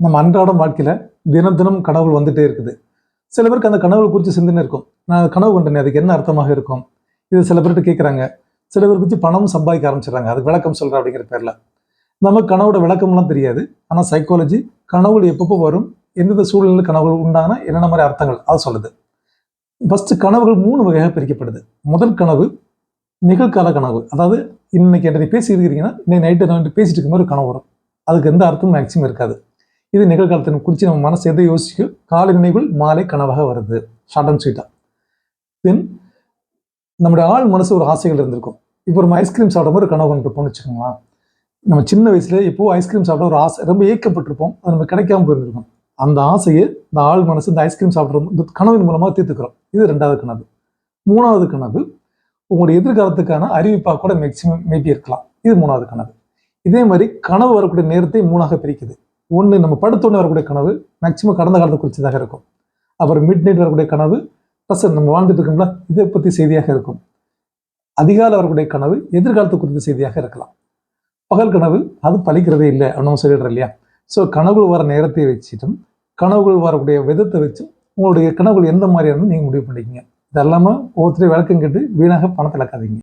நம்ம அன்றாடம் வாழ்க்கையில் தினம் தினம் கனவுகள் வந்துட்டே இருக்குது. சில பேருக்கு அந்த கனவுகள் குறித்து சிந்தனை இருக்கும். நான் கனவு கண்டேனே, அதுக்கு என்ன அர்த்தமாக இருக்கும்? இது சில பேர்கிட்ட கேட்குறாங்க. சில பேர் குறித்து பணமும் சம்பாதிக்க ஆரம்பிச்சிடுறாங்க. அதுக்கு விளக்கம் சொல்கிறேன் அப்படிங்கிற பேரில். நமக்கு கனவோட விளக்கம்லாம் தெரியாது. ஆனால் சைக்காலஜி கனவுகள் எப்பப்போ வரும், எந்தெந்த சூழ்நிலையில் கனவுகள் உண்டான என்னென்ன மாதிரி அர்த்தங்கள் அதை சொல்லுது. ஃபர்ஸ்ட் கனவுகள் 3 வகையாக பிரிக்கப்படுது. முதல் கனவு நிகழ்கால கனவு. அதாவது இன்னைக்கு என்கிட்ட நீ பேசி இருக்கிறீங்கன்னா, இன்னைக்கு நைட்டு நான் பேசிட்டு இருக்கும் போது ஒரு கனவு வரும். அதுக்கு எந்த அர்த்தமும் மேக்சிமம் இருக்காது. இது நிகழ்காலத்தின் குறித்து நம்ம மனசு எதை யோசிக்கும், காலை நினைவுகள் மாலை கனவாக வருது. ஷார்ட் அண்ட் ஸ்வீட்டா. தென் நம்முடைய ஆள் மனசு ஒரு ஆசைகள் இருந்திருக்கும். இப்போ நம்ம ஐஸ்கிரீம் சாப்பிடும் போது கனவு கொண்டிருப்போம்னு வச்சுக்கோங்களேன். நம்ம சின்ன வயசுல இப்போ ஐஸ்கிரீம் சாப்பிட ஒரு ஆசை, ரொம்ப ஏக்கப்பட்டிருப்போம். அது நம்ம கிடைக்காம போயிருந்திருக்கும். அந்த ஆசையை இந்த ஆள் மனசு இந்த ஐஸ்கிரீம் சாப்பிட்ற இந்த கனவின் மூலமாக தீர்த்துக்கிறோம். இது 2வது கனவு. 3வது கனவு உங்களுடைய எதிர்காலத்துக்கான அறிவிப்பாக கூட மேக்சிமம் மேபி இருக்கலாம். இது 3வது கனவு. இதே மாதிரி கனவு வரக்கூடிய நேரத்தை 3ஆக பிரிக்குது. ஒன்று நம்ம படுத்தோன்னு வரக்கூடிய கனவு மேக்சிமம் கடந்த காலத்தை குறித்ததாக இருக்கும். அப்புறம் மிட் நைட் வரக்கூடிய கனவு ப்ளஸ் நம்ம வாழ்ந்துட்டு இருக்கோம்ல இதை பற்றி செய்தியாக இருக்கும். அதிகாலை வரக்கூடிய கனவு எதிர்காலத்தை குறித்த செய்தியாக இருக்கலாம். பகல் கனவு அது பழிக்கிறதே இல்லை அப்படின்னு சொல்லிடுறோம் இல்லையா? ஸோ கனவுகள் வர நேரத்தை வச்சுட்டும் கனவுகள் வரக்கூடிய விதத்தை வச்சு உங்களுடைய கனவுகள் எந்த மாதிரியான நீங்கள் முடிவு பண்ணிக்கிங்க. இதெல்லாமல் ஒவ்வொருத்தரையும் விளக்கம் கேட்டு வீணாக பணத்தை இழக்காதீங்க.